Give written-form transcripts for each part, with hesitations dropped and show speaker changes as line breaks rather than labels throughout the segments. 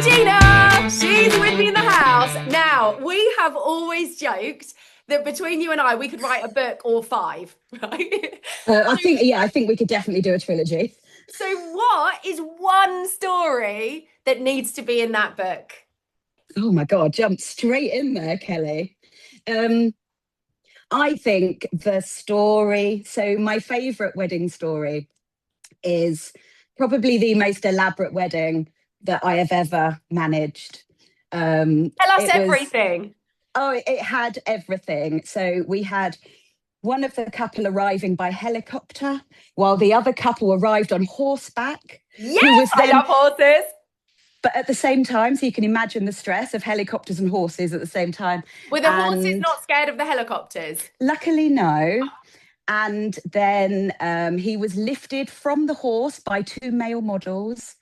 Georgina, she's with me in the house. Now, we have always joked that between you and I, we could write a book or five, right?
I think we could definitely do a trilogy.
So, what is one story that needs to be in that book?
Oh my God, jump straight in there, Kelly. Um, I think the story, so my favourite wedding story is probably the most elaborate wedding that I have ever managed.
Tell us
It was,
everything.
it had everything. So we had one of the couple arriving by helicopter, while the other couple arrived on horseback, who
Yes,
was
I
then
love horses.
but at the same time, so you can imagine the stress of helicopters and horses at the same time.
Were the horses
And
not scared of the helicopters?
luckily, no. And then he was lifted from the horse by two male models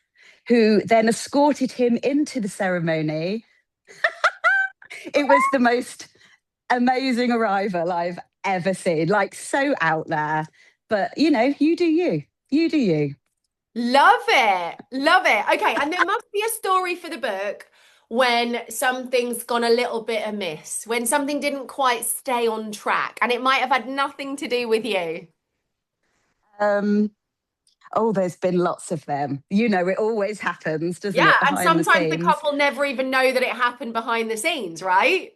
who then escorted him into the ceremony. It was the most amazing arrival I've ever seen, like so out there. But, you do you. You do you.
Love it. Love it. Okay, and there must be a story for the book when something's gone a little bit amiss, when something didn't quite stay on track, and it might have had nothing to do with you.
Um, oh, there's been lots of them. It always happens, doesn't
Yeah,
it,
and
behind the
sometimes the
scenes?
couple never even know that it happened behind the scenes, right?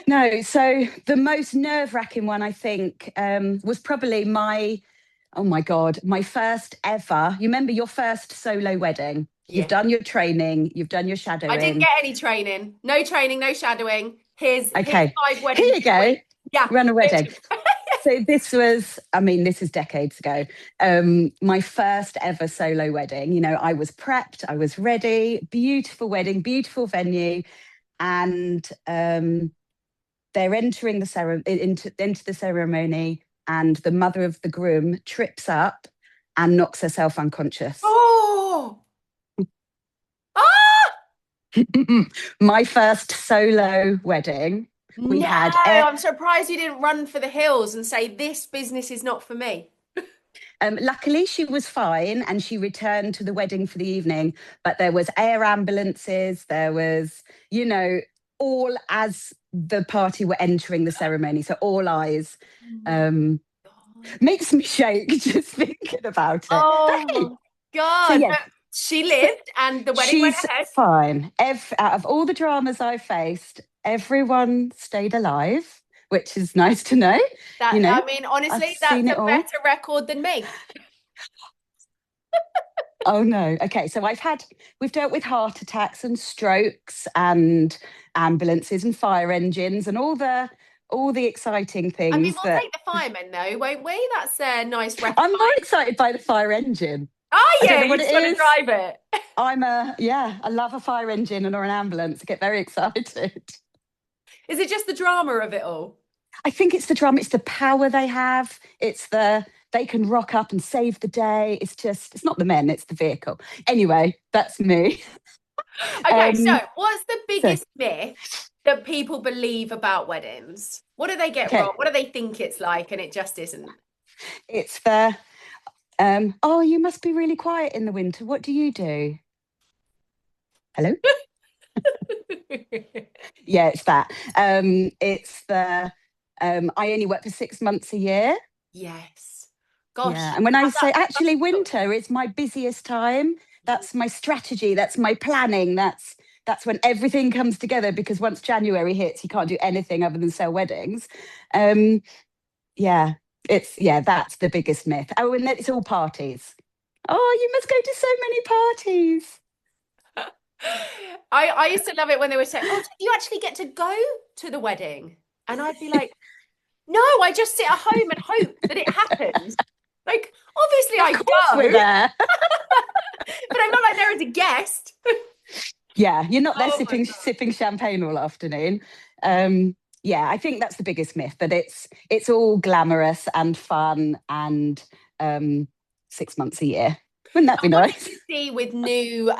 No, so the most nerve-wracking one, I think, was probably oh my God, my first ever. You remember your first solo wedding? You've
Yeah.
done your training, you've done your
I didn't get
shadowing.
any training. No training, no shadowing. Here's
Okay,
five
here
weddings
you
this
go.
week. Yeah,
Run a wedding.
literally.
So this is decades ago. My first ever solo wedding. I was prepped, I was ready. Beautiful wedding, beautiful venue, and they're entering the into the ceremony, and the mother of the groom trips up and knocks herself unconscious.
Oh, ah!
My first solo wedding, we
No,
had
I'm surprised you didn't run for the hills and say, this business is not for me.
luckily she was fine and she returned to the wedding for the evening, but there was air ambulances, there was, all as the party were entering the ceremony, so all eyes.
Oh my
um
God.
Makes me shake just thinking about it, but
Oh
hey.
my
So
God.
yeah,
But she lived and the wedding went
she's
ahead.
fine. Out of all the dramas I've faced, everyone stayed alive, which is nice to know. You
That,
know,
I mean,
I've
honestly,
seen
that's
it
a
all.
better record than me.
Oh no. Okay, so we've dealt with heart attacks and strokes and ambulances and fire engines and all the exciting
I mean,
things
we'll
that
take the firemen though, won't we? That's a nice respite.
I'm more excited by the fire engine.
Oh
I don't
yeah,
know
you
what it
just want to
is.
drive it.
I love a fire engine or an ambulance. I get very excited.
Is it just the drama of it all?
I think it's the drum, it's the power they have, they can rock up and save the day. It's not the men, it's the vehicle. Anyway, that's me.
Okay, so
Um,
what's the
so
biggest myth that people believe about weddings? What do they get wrong?
okay,
What do they think it's like and it just isn't?
it's the oh, you must be really quiet in the winter. What do you do? Hello? Yeah, it's that. It's the I only work for 6 months a year.
Yes.
Yeah.
Gosh,
And when I
have
say
that.
actually winter is my busiest time, that's my strategy, that's my planning, that's when everything comes together, because once January hits, you can't do anything other than sell weddings. Um, yeah, that's the biggest myth. Oh, and then it's all parties. Oh, you must go to so many parties.
I used to love it when they would say, "Oh, do you actually get to go to the wedding?" And I'd be like, "No, I just sit at home and hope that it happens." Like, obviously
Of
I
course we're
go,
there.
but I'm not like there as a guest.
Yeah, you're not there
Oh my God.
sipping champagne all afternoon. Yeah, I think that's the biggest myth, that it's all glamorous and fun and 6 months a year. Wouldn't that be
And what did
nice?
you see with new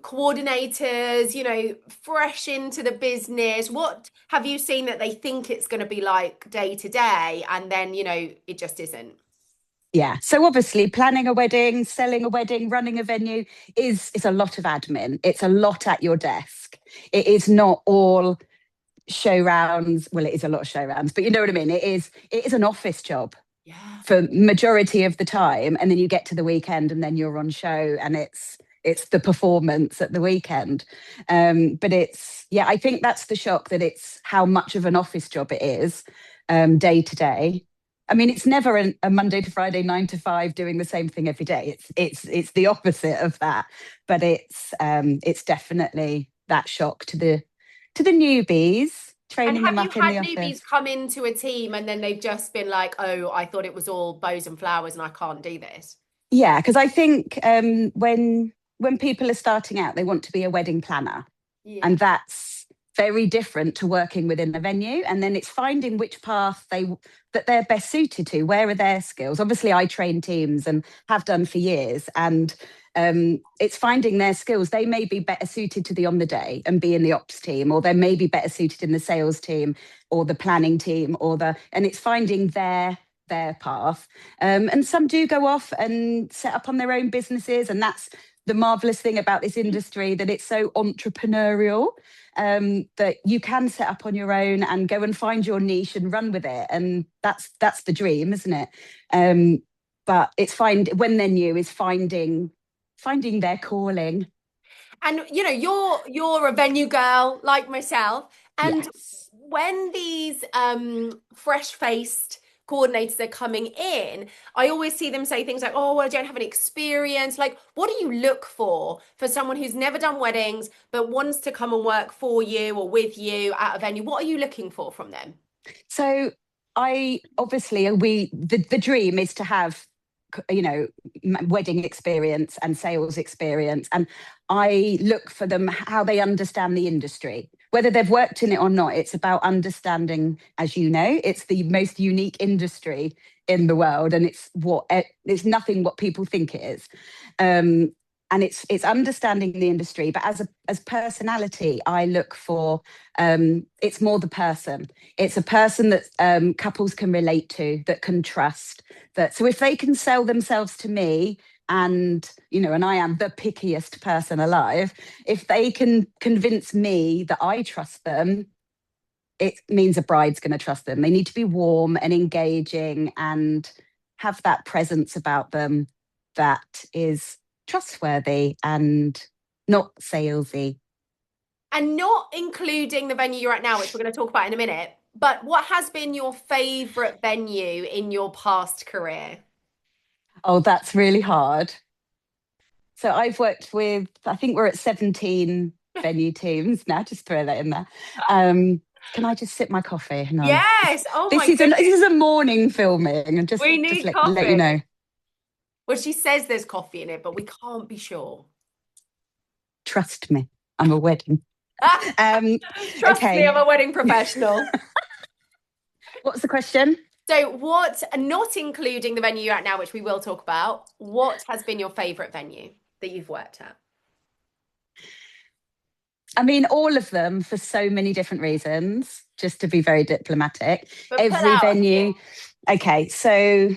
coordinators, fresh into the business? What have you seen that they think it's going to be like day to day, and then, it just isn't?
Yeah. So obviously planning a wedding, selling a wedding, running a venue is a lot of admin. It's a lot at your desk. It is not all show rounds. Well, it is a lot of show rounds, but you know what I mean? It is an office job
Yeah.
for majority of the time. And then you get to the weekend and then you're on show and it's the performance at the weekend. But it's yeah, I think that's the shock that it's how much of an office job it is day to day. I mean, it's never a Monday to Friday 9 to 5 doing the same thing every day. It's the opposite of that. But it's definitely that shock to the newbies,
And
training
have
them
you
up in
had
the
newbies
office.
come into a team and then they've just been like, oh, I thought it was all bows and flowers and I can't do this?
Yeah, because I think when people are starting out, they want to be a wedding planner,
Yeah.
and that's very different to working within a venue. And then it's finding which path that they're best suited to. Where are their skills? Obviously, I train teams and have done for years, and it's finding their skills. They may be better suited to the on the day and be in the ops team, or they may be better suited in the sales team or the planning team, and it's finding their path. And some do go off and set up on their own businesses, and that's the marvelous thing about this industry, that it's so entrepreneurial, that you can set up on your own and go and find your niche and run with it, and that's the dream, isn't it? But it's when they're new is finding their calling.
And you're a venue girl like myself. And
Yes.
when these fresh-faced coordinators are coming in, I always see them say things like, oh, well, I don't have any experience. Like, what do you look for someone who's never done weddings but wants to come and work for you or with you at a venue? What are you looking for from them?
So I obviously the dream is to have wedding experience and sales experience, and I look for them how they understand the industry, whether they've worked in it or not. It's about understanding, as you know, it's the most unique industry in the world, and it's nothing what people think it is. And it's understanding the industry, but as personality, I look for it's more the person. It's a person that couples can relate to, that can trust. That so if they can sell themselves to me, and I am the pickiest person alive, if they can convince me that I trust them, it means a bride's going to trust them. They need to be warm and engaging and have that presence about them that is trustworthy and not salesy.
And not including the venue you're at now, which we're going to talk about in a minute, but what has been your favorite venue in your past career?
Oh, that's really hard. So I've worked with, I think we're at 17 venue teams now, just throw that in there. Can I just sip my coffee? Hang on.
Yes. Oh my
This
goodness.
is a morning filming, and just
We
just
need
let you
coffee.
know.
Well, she says there's coffee in it, but we can't be sure.
Trust me, I'm a wedding. Um,
Trust me, I'm
okay.
a wedding professional.
What's the question?
So, what, not including the venue you're at now, which we will talk about, what has been your favorite venue that you've worked at?
I mean, all of them for so many different reasons, just to be very diplomatic.
But pull
Every
out a few.
venue. Okay, so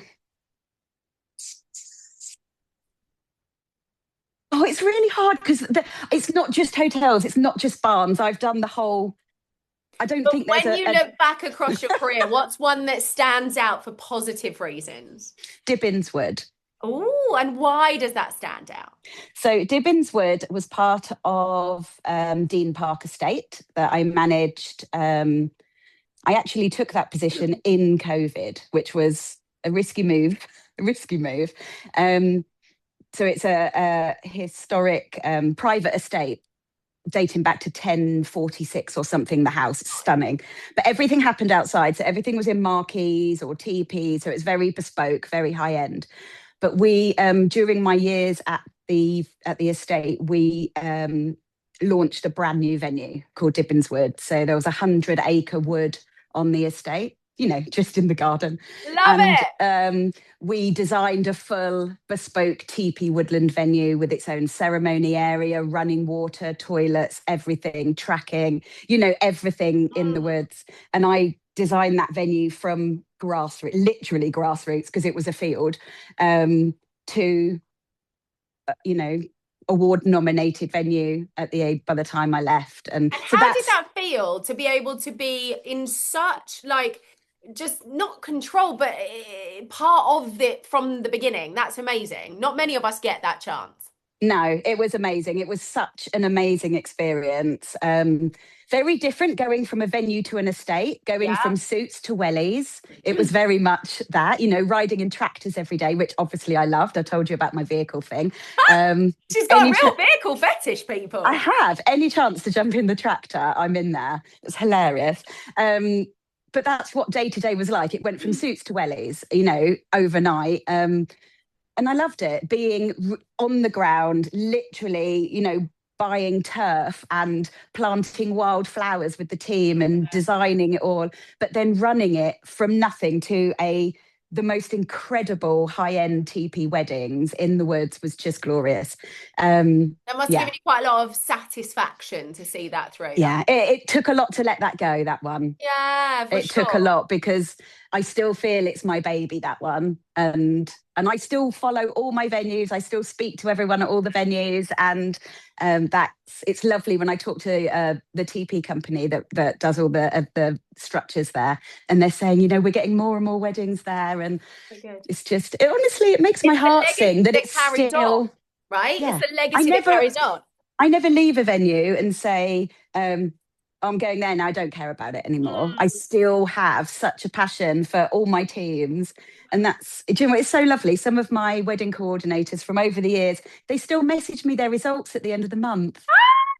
it's really hard because it's not just hotels, it's not just barns. I've done the whole. I don't
But
think there's
when
a,
you
a
look back across your career, what's one that stands out for positive reasons?
Dibbins
Oh, and why does that stand out?
So Dibbins was part of Dean Park Estate that I managed. I actually took that position in COVID, which was a risky move. A risky move. So it's a historic private estate dating back to 1046 or something. The house, stunning, but everything happened outside. So everything was in marquees or teepees. So it's very bespoke, very high end. But we, during my years at the estate, we launched a brand new venue called Dibbins Wood. So there was 100-acre wood on the estate, just in the garden.
Love
And
it.
we designed a full bespoke teepee woodland venue with its own ceremony area, running water, toilets, everything, tracking, everything in the
Mm.
woods. And I design that venue from grassroots, literally grassroots, because it was a field, to, you know, award nominated venue by the time I left. And
And
so
how did
that's,
that feel to be able to be in such like just not control, but part of it from the beginning? That's amazing. Not many of us get that chance.
no, it was amazing. It was such an amazing experience. Very different going from a venue to an estate, going
Yeah.
from suits to wellies. It was very much that, you know, riding in tractors every day, which obviously I loved. I told you about my vehicle thing.
She's got
Any
a real vehicle fetish,
I
people.
have any chance to jump in the tractor, I'm in there. It's hilarious. But that's what day to day was like. It went from suits to wellies, you know, overnight. And I loved it, being on the ground, literally, you know, buying turf and planting wildflowers with the team and designing it all, but then running it from nothing to the most incredible high-end teepee weddings in the woods was just glorious.
That must have
Yeah,
given you quite a lot of satisfaction to see that through. That.
yeah. It took a lot to let that go, that one.
Yeah, for
It took a
sure.
lot because I still feel it's my baby, that one. And I still follow all my venues. I still speak to everyone at all the venues. And it's lovely when I talk to the TP company that does all the structures there. And they're saying, you know, we're getting more and more weddings there. And
So good.
it's just, honestly, it makes my
It's the
heart sing
legacy
that
that
it's
carries on,
still,
right? It's
yeah.
the
I
legacy that
never,
carries on.
I never leave a venue and say, I'm going there now, I don't care about it anymore. I
Mm.
still have such a passion for all my teams. And do you know what? It's so lovely. Some of my wedding coordinators from over the years, they still message me their results at the end of the month,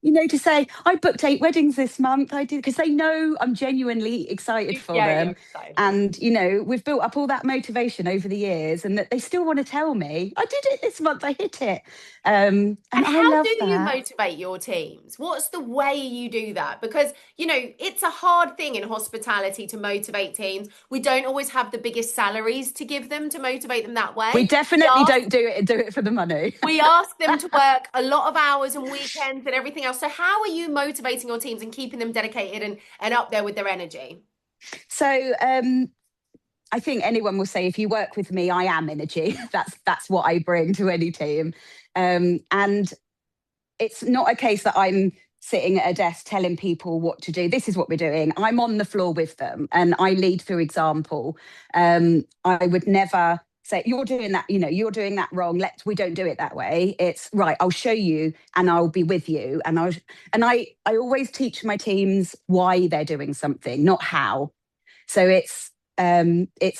you know, to say, I booked 8 weddings this month. I did, because they know I'm genuinely excited for
Yeah, you're
them.
excited for them.
And, you know, we've built up all that motivation over the years, and that they still want to tell me, I did it this month, I hit it. And
And
I
how do
love
you
that.
motivate your teams? What's the way you do that? Because, you know, it's a hard thing in hospitality to motivate teams. We don't always have the biggest salaries to give them to motivate them that
We
way.
definitely don't do it for the money.
We ask them to work a lot of hours and weekends and everything else. So how are you motivating your teams and keeping them dedicated and up there with their energy?
So I think anyone will say, if you work with me, I am energy. That's what I bring to any team. And it's not a case that I'm sitting at a desk telling people what to do. This is what we're doing. I'm on the floor with them and I lead through example. I would never say, you're doing that, you know, you're doing that wrong. We don't do it that way. It's right, I'll show you and I'll be with you. And I always teach my teams why they're doing something, not how. So it's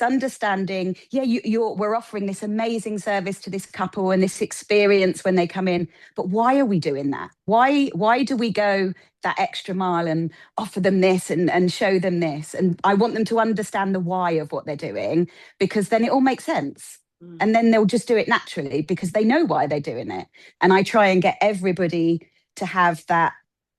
understanding, yeah, we're offering this amazing service to this couple and this experience when they come in, but why are we doing that? Why do we go that extra mile and offer them this and show them this? And I want them to understand the why of what they're doing, because then it all makes sense.
Mm.
And then they'll just do it naturally because they know why they're doing it. And I try and get everybody to have that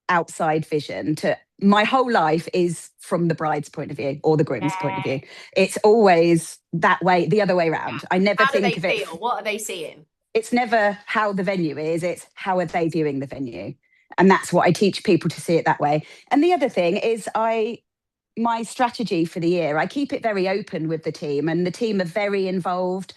outside vision. To my whole life is from the bride's point of view or the groom's point of
Yeah.
view. It's always that way, the other way around. I never
How do they
think of it.
feel? What are they seeing?
It's never how the venue is, it's how are they viewing the venue. And that's what I teach people to see it that way. And the other thing is my strategy for the year, I keep it very open with the team, and the team are very involved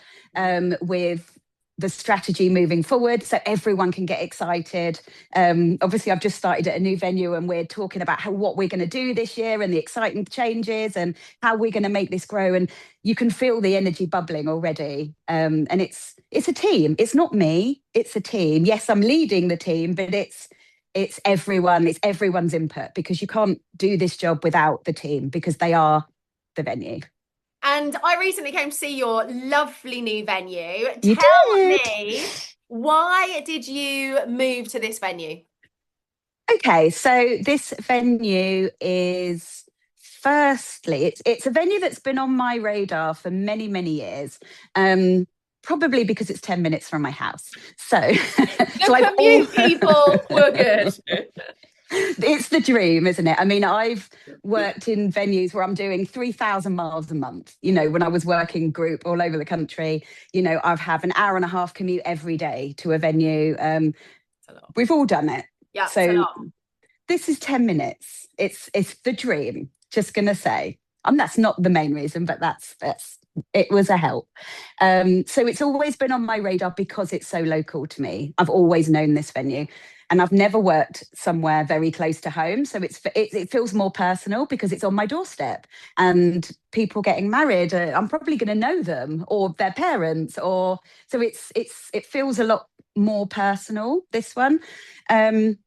with the strategy moving forward, so everyone can get excited. Obviously, I've just started at a new venue and we're talking about what we're going to do this year and the exciting changes and how we're going to make this grow. And you can feel the energy bubbling already. And it's a team. It's not me. It's a team. Yes, I'm leading the team, but it's everyone. It's everyone's input, because you can't do this job without the team, because they are the venue.
And I recently came to see your lovely new venue.
You
Tell
did.
me, why did you move to this venue?
Okay, so this venue is, firstly, it's a venue that's been on my radar for many, many years. Probably because it's 10 minutes from my house. So, so
The commute people were good.
it's the dream, isn't it? I mean, I've worked in venues where I'm doing 3,000 miles a month. You know, when I was working group all over the country, you know, I've had an hour and a half commute every day to a venue. We've all done it.
Yeah, it's a
So
lot.
this is 10 minutes. It's the dream, just gonna say. That's not the main reason, but that's it was a help. So it's always been on my radar because it's so local to me. I've always known this venue, and I've never worked somewhere very close to home. So it feels more personal because it's on my doorstep, and people getting married, I'm probably going to know them or their parents, or so it feels a lot more personal. This one. Um,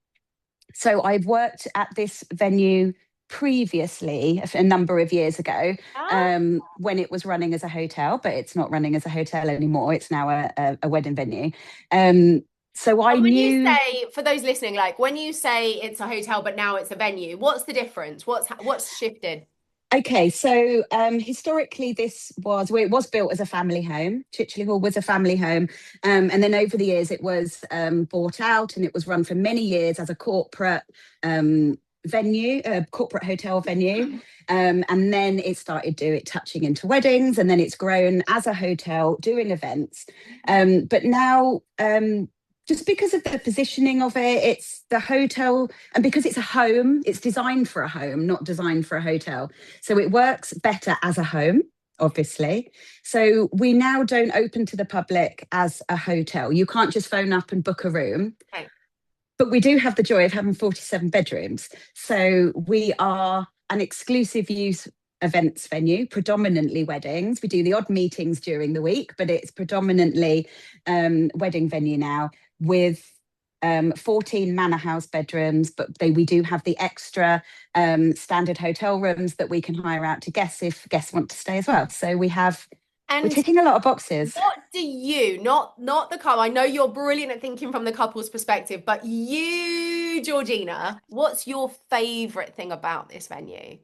so I've worked at this venue previously a number of years ago,
Ah.
when it was running as a hotel, but it's not running as a hotel anymore. It's now a wedding venue. Um, so I
And when you
knew.
say, for those listening, like when you say it's a hotel, but now it's a venue, what's the difference? What's shifted?
Okay, so historically, well, it was built as a family home. Chicheley Hall was a family home, and then over the years, it was bought out, and it was run for many years as a corporate venue, a corporate hotel venue, and then it started touching into weddings, and then it's grown as a hotel doing events. But now, just because of the positioning of it, it's the hotel, and because it's a home, it's designed for a home, not designed for a hotel. So it works better as a home, obviously. So we now don't open to the public as a hotel. You can't just phone up and book a room.
Okay.
But we do have the joy of having 47 bedrooms. So we are an exclusive use events venue, predominantly weddings. We do the odd meetings during the week, but it's predominantly wedding venue now, with 14 manor house bedrooms, but we do have the extra standard hotel rooms that we can hire out to guests if guests want to stay as well. So we're
And
ticking a lot of boxes.
what do you, not the couple, I know you're brilliant at thinking from the couple's perspective, but you, Georgina, what's your favorite thing about this venue?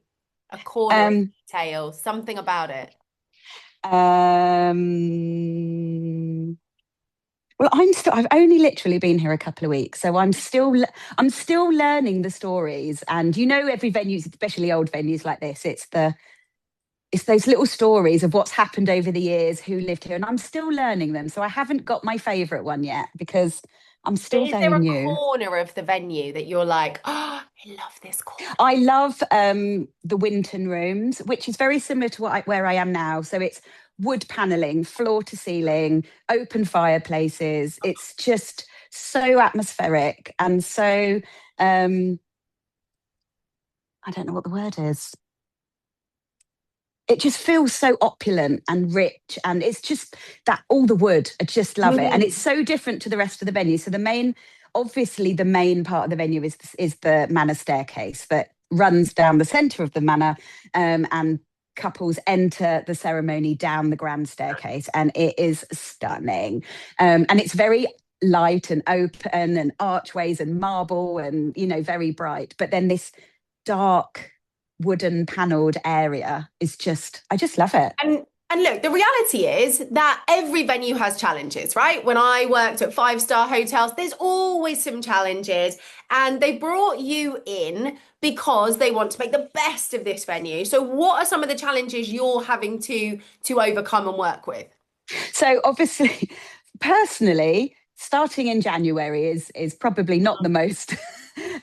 A corner, a
Um,
detail, something about it.
um, Well, I've only literally been here a couple of weeks, so I'm still learning the stories. And every venue, especially old venues like this, it's those little stories of what's happened over the years, who lived here, and I'm still learning them. So I haven't got my favourite one yet because I'm
But
still
is there
very
a
new.
corner of the venue that you're like, oh, I love this corner?
I love the Winton rooms, which is very similar to where I am now. So it's wood paneling, floor to ceiling, open fireplaces. It's just so atmospheric and so I don't know what the word is. It just feels so opulent and rich, and it's just that all the wood. I just love it, and it's
Mm.
so different to the rest of the venue. So obviously, the main part of the venue is the manor staircase that runs down the centre of the manor, and couples enter the ceremony down the grand staircase, and it is stunning, and it's very light and open, and archways and marble, and very bright. But then this dark wooden panelled area is I just love it.
And look, the reality is that every venue has challenges, right? When I worked at five-star hotels, there's always some challenges. And they brought you in because they want to make the best of this venue. So what are some of the challenges you're having to overcome and work with?
So obviously, personally, starting in January is probably not the most,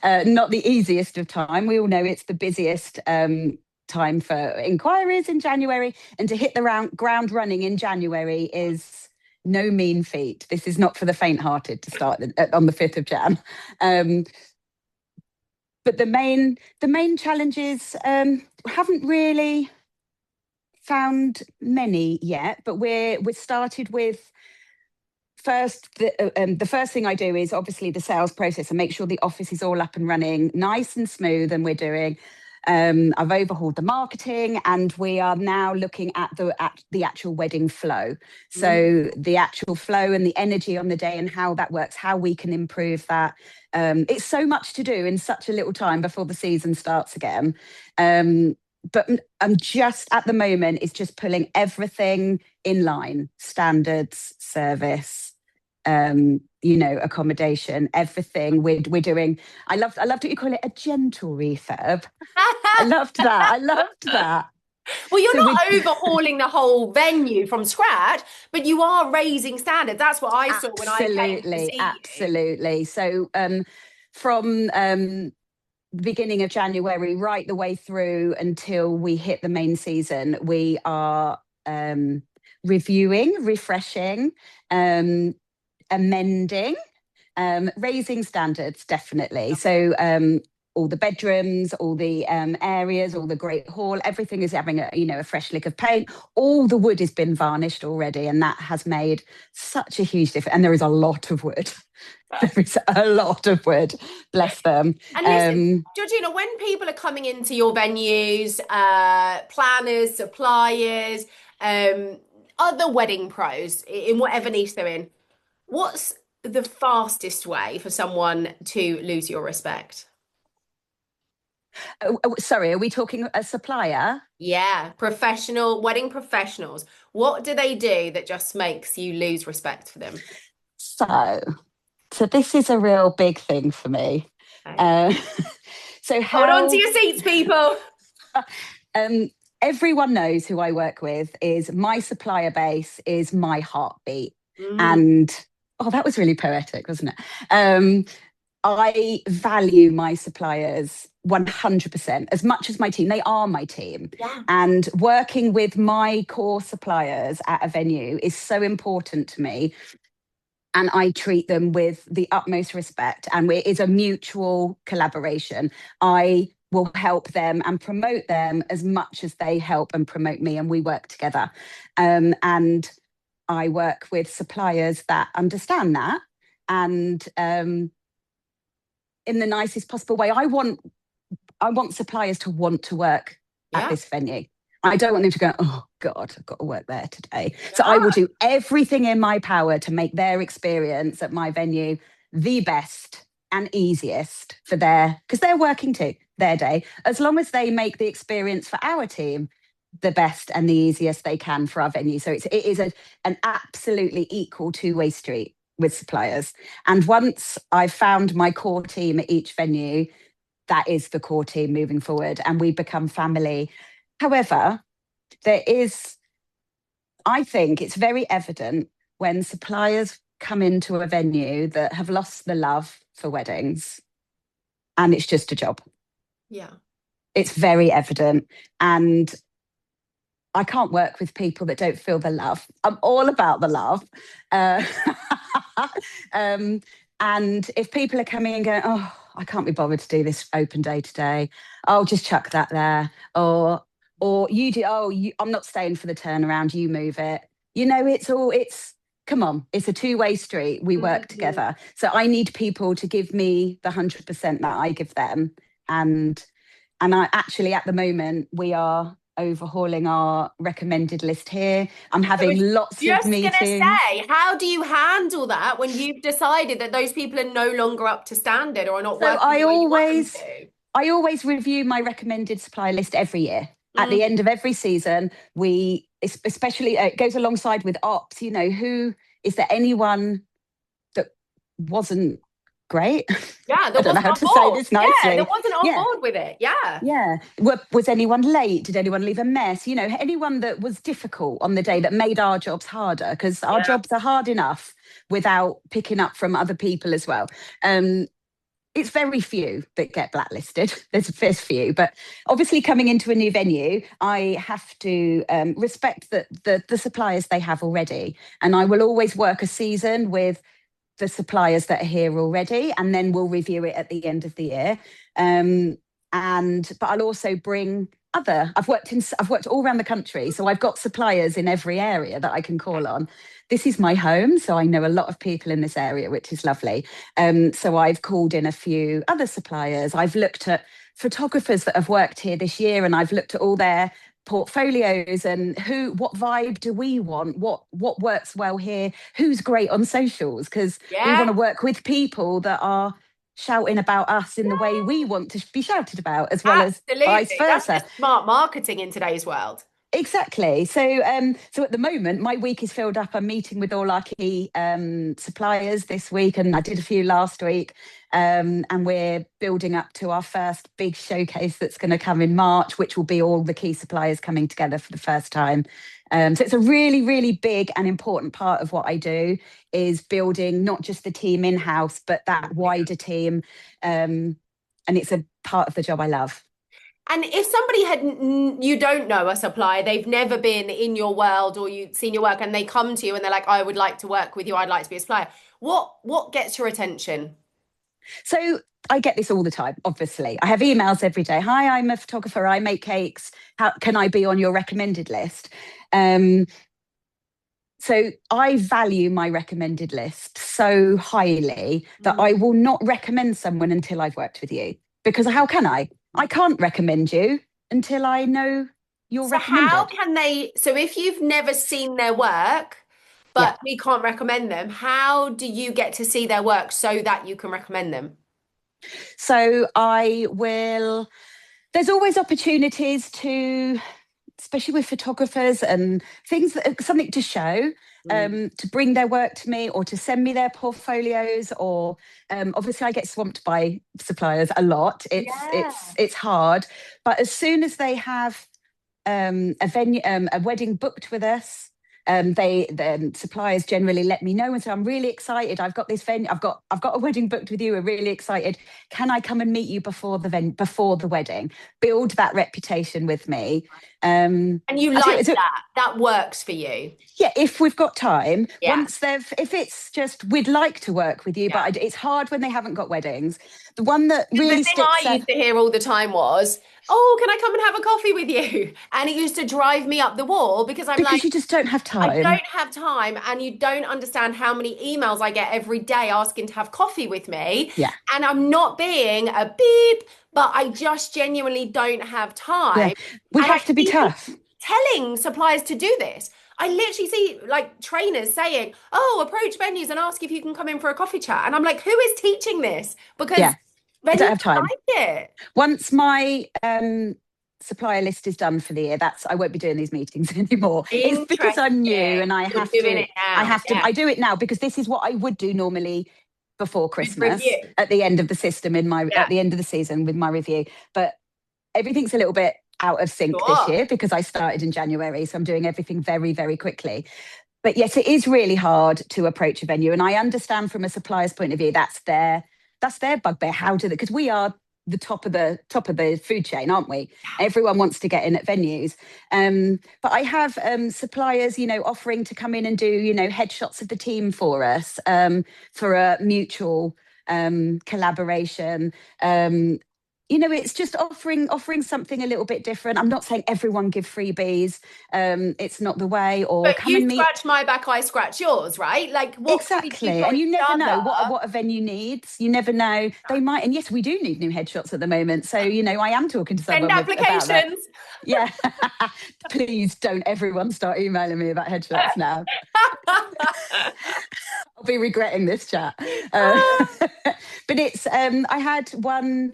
not the easiest of time. We all know it's the busiest time for inquiries in January, and to hit the ground running in January is no mean feat. This is not for the faint-hearted to start on the 5th of Jan. But the main challenges haven't really found many yet, but we're started with the first thing I do is obviously the sales process and make sure the office is all up and running nice and smooth. And I've overhauled the marketing, and we are now looking at the actual wedding flow. So the actual flow and the energy on the day and how that works, how we can improve that. It's so much to do in such a little time before the season starts again. But I'm just at the moment, it's just pulling everything in line: standards, service, accommodation, everything we're doing. I loved what you call it, a gentle refurb. I loved that. I loved that.
Well, you're
So
not overhauling the whole venue from scratch, but you are raising standards. That's what I saw when I came to
absolutely,
see you.
absolutely. So from the beginning of January, right the way through until we hit the main season, we are reviewing, refreshing, um, amending, raising standards, definitely. So all the bedrooms, all the areas, all the great hall, everything is having a fresh lick of paint. All the wood has been varnished already, and that has made such a huge difference. And there is a lot of wood. There is a lot of wood. Bless them.
And listen, Georgina, when people are coming into your venues, planners, suppliers, other wedding pros in whatever niche they're in, what's the fastest way for someone to lose your respect?
Sorry, are we talking a supplier?
Yeah, professional wedding professionals. What do they do that just makes you lose respect for them?
So, so this is a real big thing for me.
Okay.
Uh, so
Hold on to
how
your seats, people.
um, everyone knows who I work with is my supplier base is my heartbeat.
Mm,
And oh, that was really poetic, wasn't it? I value my suppliers 100% as much as my team. They are my team.
yeah,
And working with my core suppliers at a venue is so important to me, and I treat them with the utmost respect, and it is a mutual collaboration. I will help them and promote them as much as they help and promote me, and we work together. And I work with suppliers that understand that, and in the nicest possible way. I want suppliers to want to work at
yeah,
this venue. I don't want them to go, oh God, I've got to work there today. So I will
yeah,
do everything in my power to make their experience at my venue the best and easiest for because they're working too, their day, as long as they make the experience for our team the best and the easiest they can for our venue. So it is an absolutely equal two-way street with suppliers. And once I've found my core team at each venue, that is the core team moving forward, and we become family. However, I think it's very evident when suppliers come into a venue that have lost the love for weddings and it's just a job.
yeah.
It's very evident. And I can't work with people that don't feel the love. I'm all about the love. Uh, um, and if people are coming and going, oh, I can't be bothered to do this open day today, I'll just chuck that there. Or you do, I'm not staying for the turnaround, you move it. Come on, it's a two-way street. We work
Mhm.
together. So I need people to give me the 100% that I give them. And I actually, at the moment, we are overhauling our recommended list here. I'm
I was
having lots of
just gonna
meetings.
say, how do you handle that when you've decided that those people are no longer up to standard or are not
So
working the way you want them to?
I always review my recommended supply list every year. At
Mm,
the end of every season, especially it goes alongside with ops. Who is there anyone that wasn't great?
yeah,
I
that
don't know
wasn't
how
on
to say
board.
this
Yeah, that
nicely.
wasn't on
Yeah,
board with it. Yeah.
yeah. Was anyone late? Did anyone leave a mess? Anyone that was difficult on the day that made our jobs harder, because our
Yeah.
jobs are hard enough without picking up from other people as well. Um, it's very few that get blacklisted. There's few, but obviously coming into a new venue, I have to respect the suppliers they have already, and I will always work a season with the suppliers that are here already, and then we'll review it at the end of the year. Um, but I'll also bring other. I've worked all around the country, so I've got suppliers in every area that I can call on. This is my home, so I know a lot of people in this area, which is lovely. So I've called in a few other suppliers. I've looked at photographers that have worked here this year, and I've looked at all their portfolios and what vibe do we want, what works well here, who's great on socials, because we want
Yeah.
to work with people that are shouting about us in the way we want to be shouted about, as well as vice
Absolutely. That's
versa.
just smart marketing in today's world.
Exactly. So at the moment, my week is filled up. I'm meeting with all our key suppliers this week, and I did a few last week. And we're building up to our first big showcase that's going to come in March, which will be all the key suppliers coming together for the first time. So it's a really, really big and important part of what I do, is building not just the team in house, but that wider team. and it's a part of the job I love.
And if somebody you don't know a supplier, they've never been in your world or you've seen your work, and they come to you and they're like, I would like to work with you, I'd like to be a supplier. What gets your attention?
So I get this all the time, obviously. I have emails every day. Hi, I'm a photographer. I make cakes. How can I be on your recommended list? Um, so I value my recommended list so highly that
Mm.
I will not recommend someone until I've worked with you. Because how can I? I can't recommend you until I know you're
So how
recommended.
can they, so if you've never seen their work,
Yeah.
but we can't recommend them, how do you get to see their work so that you can recommend them?
So I will, there's always opportunities to, especially with photographers and things that something to show,
Mm.
to bring their work to me or to send me their portfolios. Or obviously I get swamped by suppliers a lot.
Yeah.
It's hard, but as soon as they have a venue, a wedding booked with us. The suppliers generally let me know and say, I'm really excited. I've got this venue. I've got a wedding booked with you. We're really excited. Can I come and meet you before the wedding? Build that reputation with me.
And you
I
like
think so,
that. That works for you.
yeah, if we've got time,
Yeah.
once if it's just, we'd like to work with you,
Yeah.
but it's hard when they haven't got weddings. The one that
The
really
thing I
sticks out,
used to hear all the time was, oh, can I come and have a coffee with you? And it used to drive me up the wall because I'm like,
because you just don't have
I
time.
don't have time, and you don't understand how many emails I get every day asking to have coffee with me.
Yeah,
And I'm not being a beep, but I just genuinely don't have
yeah.
time.
We
And I
have to be
see people
tough.
telling suppliers to do this. I literally see like trainers saying, oh, approach venues and ask if you can come in for a coffee chat. And I'm like, who is teaching this? Because
Yeah, I
venues
don't
don't
have time.
like it.
Once my supplier list is done for the year, that's I won't be doing these meetings anymore. It's because I'm new
Interesting.
and
You're doing it now. Yeah.
I do it now because this is what I would do normally before
With
Christmas
review.
at the end of the system
Yeah.
at the end of the season with my review. But everything's a little bit out of sync this
Sure.
year because I started in January. So I'm doing everything very, very quickly. But yes, it is really hard to approach a venue. And I understand from a supplier's point of view, that's their bugbear. How do they, because we are the top of the food chain, aren't we? Everyone wants to get in at venues. But I have suppliers, offering to come in and do, headshots of the team for us, for a mutual collaboration. It's just offering something a little bit different. I'm not saying everyone give freebies. It's not the way. Or
But
come
you
and meet.
scratch my back, I scratch yours, right? Like, what can we do
Exactly.
for
And you
each
never
other?
know what a venue needs. You never know. They might, and yes, we do need new headshots at the moment. So, I am talking to
Send
someone about that.
applications.
Yeah. Please don't everyone start emailing me about headshots now. I'll be regretting this chat. But it's I had one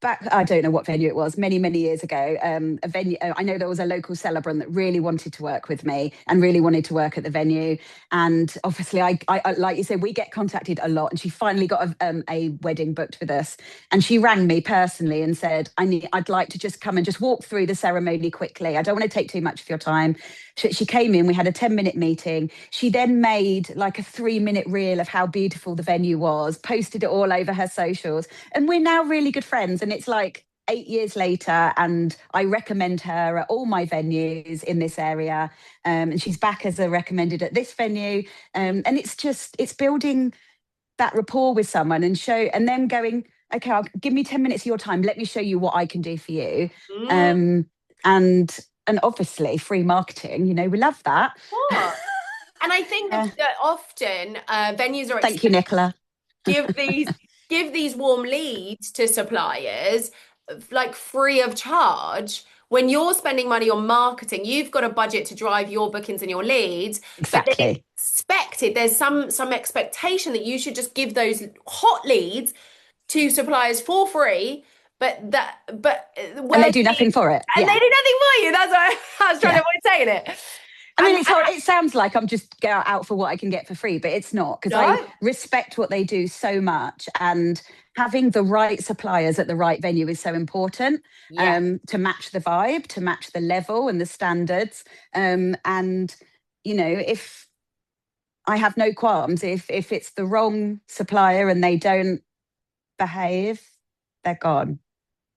back, I don't know what venue it was, many many years ago. A venue, I know there was a local celebrant that really wanted to work with me and really wanted to work at the venue. And obviously I like you said, we get contacted a lot, and she finally got a wedding booked with us, and she rang me personally and said, I'd like to just come and just walk through the ceremony quickly. I don't want to take too much of your time. She came in, we had a 10-minute meeting. She then made like a 3-minute reel of how beautiful the venue was, posted it all over her socials, and we're now really good friends. And it's like 8 years later, and I recommend her at all my venues in this area. And she's back as a recommended at this venue. And it's building that rapport with someone and then going, okay, give me 10 minutes of your time. Let me show you what I can do for you.
Mm,
Um, and and obviously free marketing, we love that.
what? And I think
Uh,
that often venues are
Thank you,
expected
Nicola.
to give these warm leads to suppliers like free of charge. When you're spending money on marketing, you've got a budget to drive your bookings and your leads, but then it's
Exactly.
expected, there's some expectation that you should just give those hot leads to suppliers for free, but
And
where
they do nothing for it.
and they
Yeah.
do nothing for you. That's why I was trying to
Yeah.
avoid saying it.
I mean,
And
it's hard. It sounds like I'm just out for what I can get for free, but it's not, because I
no,
respect what they do so much. And having the right suppliers at the right venue is so important,
yeah,
to match the vibe, to match the level and the standards. And, if I have no qualms, if it's the wrong supplier and they don't behave, they're gone.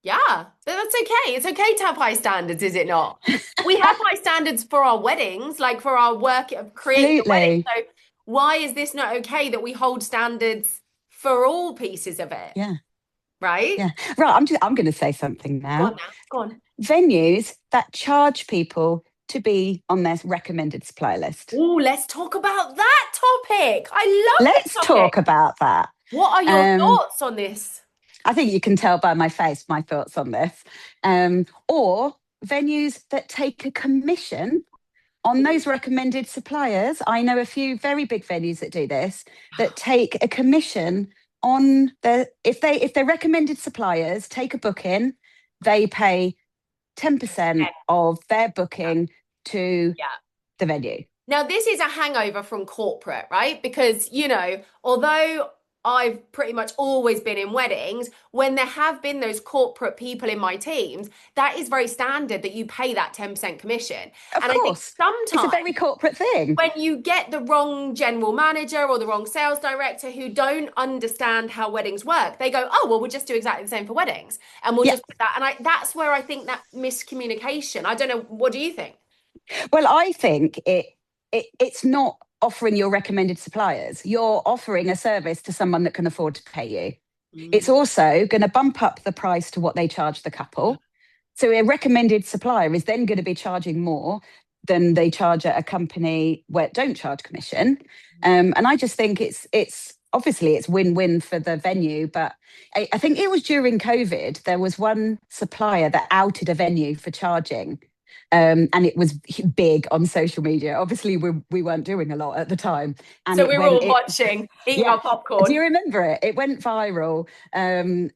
Yeah, but that's okay. It's okay to have high standards, is it not? We have high standards for our weddings, like for our work of creating a wedding.
Absolutely.
So why is this not okay that we hold standards for all pieces of it,
Yeah.
right?
Yeah. Right. I'm going to say something
Go on
now.
now. Go on.
Venues that charge people to be on their recommended supply list.
Oh, let's talk about that topic. I love this
Let's
topic.
talk about that.
What are your
Um,
thoughts on this?
I think you can tell by my face my thoughts on this. Or venues that take a commission on those recommended suppliers. I know a few very big venues that do this, that take a commission on the if their recommended suppliers take a booking, they pay 10% of their booking to
Yeah.
the venue.
Now, this is a hangover from corporate, right? Because, although I've pretty much always been in weddings, when there have been those corporate people in my teams, that is very standard that you pay that 10% commission.
Of
And I think
course, it's a very
sometimes
corporate thing.
when you get the wrong general manager or the wrong sales director who don't understand how weddings work, they go, oh, well, we'll just do exactly the same for weddings. And we'll
Yeah.
just put that. And that's where I think that miscommunication, I don't know, what do you think?
Well, I think it's not offering your recommended suppliers. You're offering a service to someone that can afford to pay you. It's
Mm.
also going to bump up the price to what they charge the couple. So a recommended supplier is then going to be charging more than they charge at a company where don't charge commission. And I just think it's obviously it's win-win for the venue, but I think it was during COVID, there was one supplier that outed a venue for charging. And it was big on social media. Obviously, we weren't doing a lot at the time, and
So
it
we were
went
all
it
watching, eating
yeah.
our
Do you
popcorn.
remember it? It went viral, and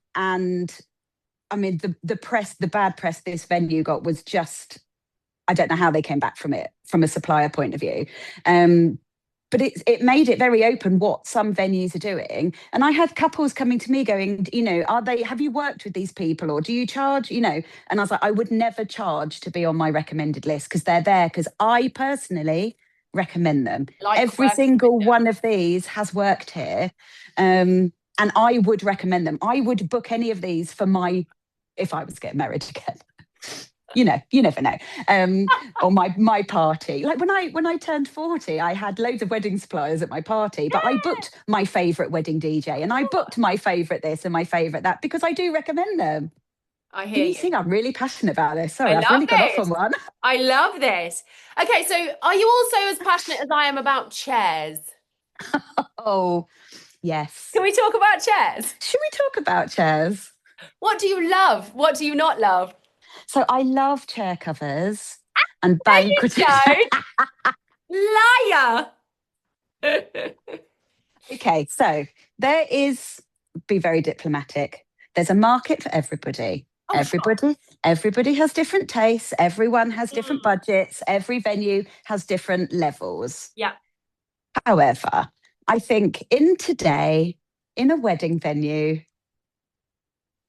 I mean the press, the bad press this venue got was just I don't know how they came back from it from a supplier point of view. But it made it very open what some venues are doing. And I had couples coming to me going, have you worked with these people or do you charge, And I was like, I would never charge to be on my recommended list because they're there because I personally recommend them.
Like
Every
working with
single
them.
one of these has worked here. And I would recommend them. I would book any of these if I was getting married again. You never know. Or my party. Like when I turned 40, I had loads of wedding suppliers at my party, but I booked my favourite wedding DJ and I booked my favourite this and my favourite that because I do recommend them.
I
Can
hear
you
you.
see I'm really passionate about this?
I
Sorry, I've
love
really gone off on
this.
one.
I love this. Okay, so are you also as passionate as I am about chairs?
Oh, yes.
Can we talk about chairs?
Should we talk about chairs?
What do you love? What do you not love?
So I love chair covers and
There you
banqueting.
go. Liar.
Okay, so there is, be very diplomatic. There's a market for everybody.
Oh, sure.
Everybody has different tastes. Everyone has different
Mm.
budgets. Every venue has different levels.
Yeah.
However, I think in a wedding venue,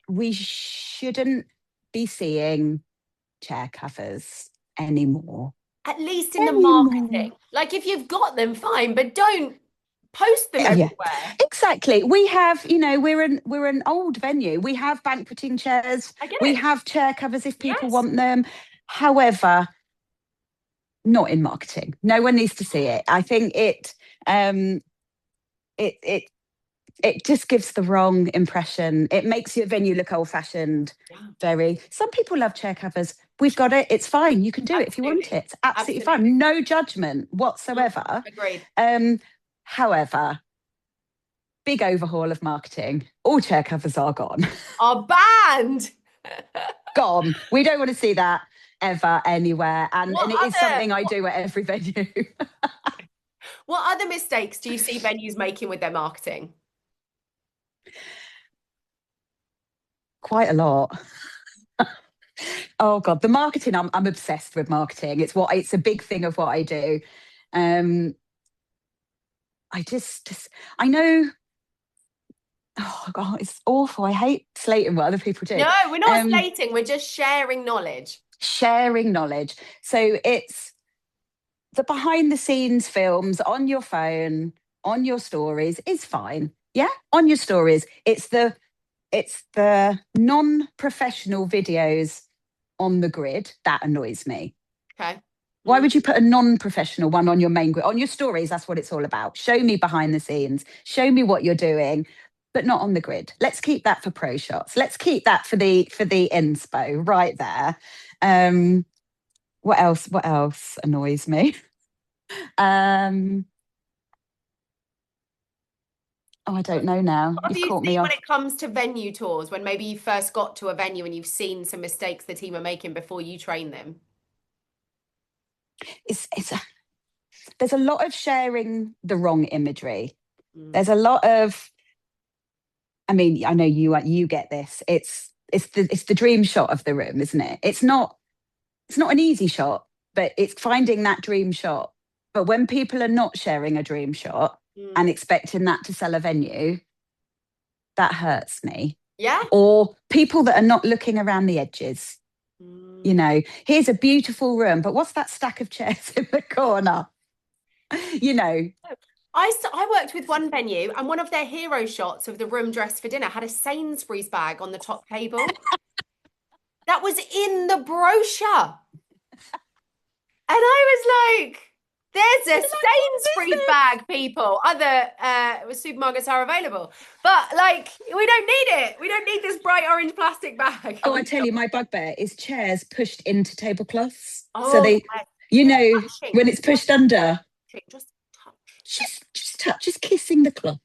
we shouldn't be seeing chair covers anymore.
At least in the
Anymore.
marketing. Like if you've got them, fine, but don't post them
Yeah,
everywhere.
exactly. We have, we're an old venue. We have banqueting chairs.
I get
We
it.
have chair covers if people
Yes.
want them. However, not in marketing. No one needs to see it. I think it it it just gives the impression. Impression. It makes your venue look old fashioned.
Yeah.
Very. Some people love chair covers. We've got it. It's fine. You can do it if you want
Absolutely.
it. It's absolutely
Absolutely.
fine. No judgment
Mm.
whatsoever.
Agreed.
However, big overhaul of marketing. All chair covers are gone.
Our band.
Gone. We don't want to see that ever anywhere. And
What
it is
other
something I do at every venue.
what other mistakes do you see venues making with their marketing?
Quite a lot. Oh God, the marketing. I'm obsessed with marketing. It's a big thing of what I do. Um, I just I know. Oh God, it's awful. I hate slating what other people do.
No, we're not
Um,
slating, we're just sharing knowledge.
Sharing knowledge. So it's the behind the scenes films on your phone, on your stories is fine. Yeah, on your stories. It's the It's the non-professional videos on the grid that annoys me.
Okay.
Why would you put a non-professional one on your main grid? On your stories, that's what it's all about. Show me behind the scenes. Show me what you're doing, but not on the grid. Let's keep that for pro shots. Let's keep that for the inspo right there. What else? What else annoys me? Um, oh, I don't know now.
What have
You've
you
caught me
seen when
off.
it comes to venue tours, when maybe you first got to a venue and you've seen some mistakes the team are making before you train them?
It's there's a lot of sharing the wrong imagery.
Mm.
There's a lot of, I mean, I know you get this. It's the dream shot of the room, isn't it? It's not an easy shot, but it's finding that dream shot. But when people are not sharing a dream shot and
Mm.
expecting that to sell a venue, that hurts me.
Yeah.
Or people that are not looking around the edges. You
Mm.
know, here's a beautiful room, but what's that stack of chairs in the corner? You know,
I worked with one venue, and one of their hero shots of the room dressed for dinner had a Sainsbury's bag on the top table. That was in the brochure. And I was like, there's a
you're like, what is
Sainsbury's
this?
bag, people. Other supermarkets are available. But like, we don't need it. We don't need this bright orange plastic bag.
Oh, I tell you, my bugbear is chairs pushed into tablecloths. So
Oh,
they,
yes.
you know,
Touching.
when it's pushed under,
Just touch.
just kissing the cloth.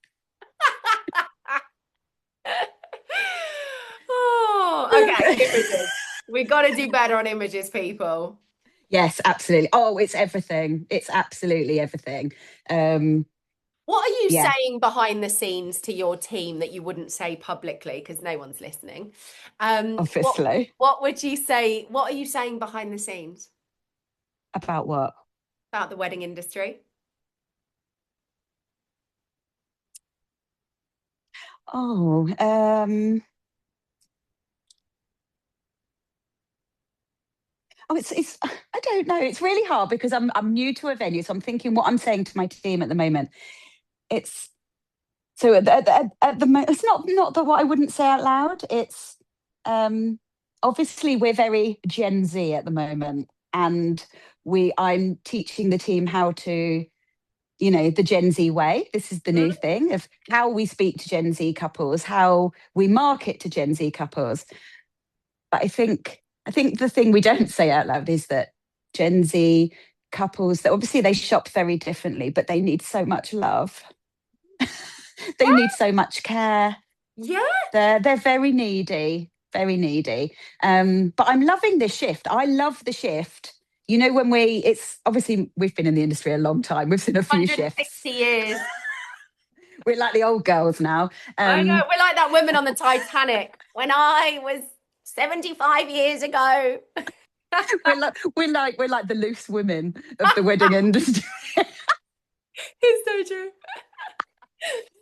Oh, okay. Images. We got to do better on images, people.
Yes, absolutely. Oh, it's everything. It's absolutely everything. Um,
What are you
yeah,
saying behind the scenes to your team that you wouldn't say publicly because no one's listening? What
obviously.
what would you say? What are you saying behind the scenes
About what?
about the wedding industry?
Oh, it's I don't know. It's really hard because I'm new to a venue, so I'm thinking what I'm saying to my team at the moment. It's so at the moment, it's not that what I wouldn't say out loud. It's obviously we're very Gen Z at the moment, and I'm teaching the team how to, the Gen Z way. This is the new
Mm.
thing of how we speak to Gen Z couples, how we market to Gen Z couples. But I think the thing we don't say out loud is that Gen Z couples, that obviously they shop very differently, but they need so much love. They need so much care.
Yeah.
They're very needy, very needy. But I'm loving this shift. I love the shift. You know, when it's obviously we've been in the industry a long time. We've seen a few shifts.
160 years.
We're like the old girls now.
I know.
Um,
We're like that woman on the Titanic when I was 75 years ago.
we're like the loose women of the wedding industry.
It's so true.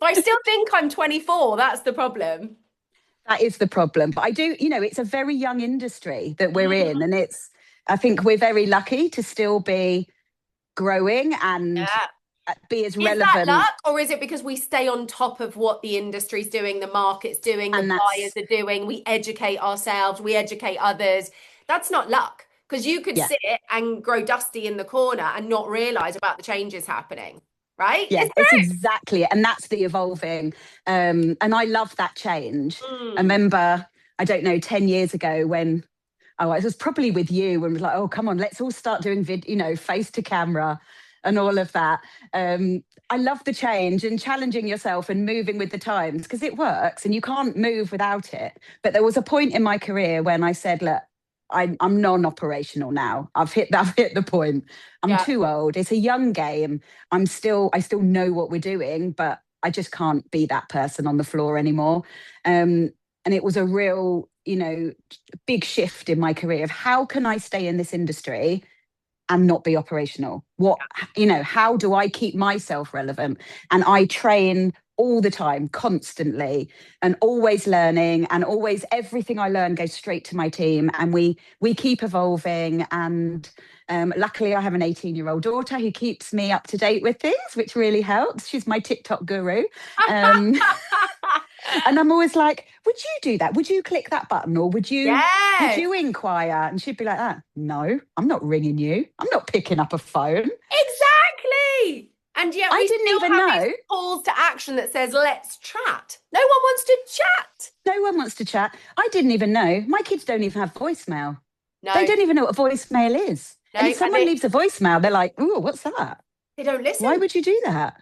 But I still think I'm 24. That's the problem.
That is the problem. But I do, it's a very young industry that we're in.
Mhm.
And I think we're very lucky to still be growing and
Yeah.
be as
Is that
relevant.
luck, or is it because we stay on top of what the industry's doing, the market's doing, the
And
buyers
that's,
are doing? We educate ourselves, we educate others. That's not luck, because you could
yeah,
sit and grow dusty in the corner and not realize about the changes happening, right?
yeah,
It's
it's exactly it. And that's the evolving. And I love that change.
true.
I
Mm.
remember, I don't know, 10 years ago when, oh, it was probably with you when it was like, oh, come on, let's all start doing face to camera and all of that. I love the change and challenging yourself and moving with the times because it works and you can't move without it. But there was a point in my career when I said, look, I'm non-operational now. I've hit the point. I'm
Yeah.
too old. It's a young game. I still know what we're doing, but I just can't be that person on the floor anymore. And it was a real, big shift in my career of how can I stay in this industry and not be operational? How do I keep myself relevant? And I train all the time, constantly, and always learning, and always everything I learn goes straight to my team, and we keep evolving. And luckily, I have an 18-year-old daughter who keeps me up to date with things, which really helps. She's my TikTok guru. Um, and I'm always like, we would you do that? Would you click that button, or would
Yes,
you inquire? And she'd be like that. No, I'm not ringing you. I'm not picking up a phone.
exactly. And yet
I
we
didn't
still
even
have these
know.
calls to action that says, let's chat. No one wants to chat.
No one wants to chat. I didn't even know. My kids don't even have voicemail. They
No,
don't even know what voicemail is.
no,
And if
and
someone leaves a voicemail, they're like, "Ooh, what's that?
they don't
Why
listen.
would you do that?"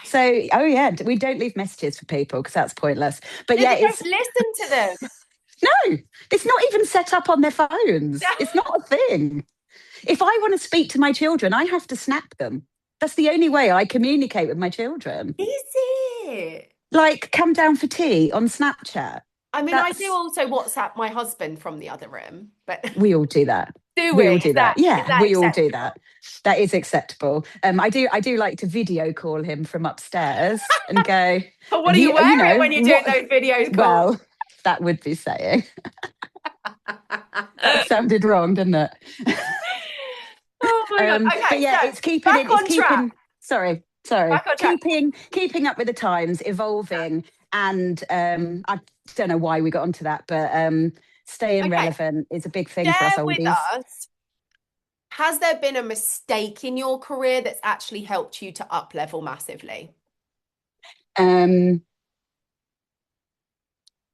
I
So, oh yeah, we don't leave messages for people because that's pointless. But
know. No,
yeah,
they
it's
don't listen to them.
no, it's not even set up on their phones. It's not a thing. If I want to speak to my children, I have to snap them. That's the only way I communicate with my children.
Is it?
Like, come down for tea on Snapchat.
I mean, I do
That's
also WhatsApp my husband from the other room, but
We all do that.
do we?
We all do that.
Is
Yeah,
that
we all do
acceptable?
that. That is acceptable. I do like to video call him from upstairs and go,
But what
"Have
are you
you
wearing
know
when you're doing
what?"
those videos calls?
Well, that would be saying. That sounded wrong, didn't it?
Oh my God.
But
Okay,
yeah,
so
it's keeping
back
it. It's
on track.
keeping. Sorry.
Back on track.
Keeping up with the times, evolving, and I don't know why we got onto that, but staying
Okay,
relevant is a big thing for us
share with
oldies.
us. Has there been a mistake in your career that's actually helped you to up level massively?
Um,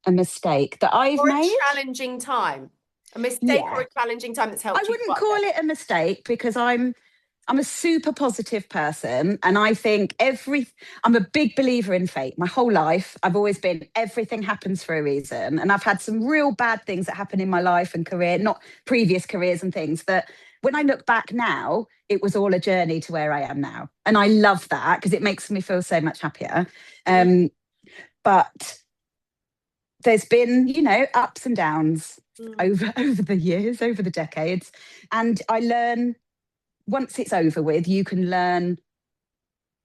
a mistake that I've
Or a
made.
challenging time? A mistake or
Yeah,
a challenging time that's
I
helped you to
wouldn't
up
call
level?
it a mistake because I'm a super positive person, and I think I'm a big believer in fate. My whole life, I've always been everything happens for a reason, and I've had some real bad things that happen in my life and career, not previous careers and things that. When I look back now, it was all a journey to where I am now. And I love that because it makes me feel so much happier.
Mm,
Um, but there's been, ups and downs
mm,
over the years, over the decades. And I learn once it's over with, you can learn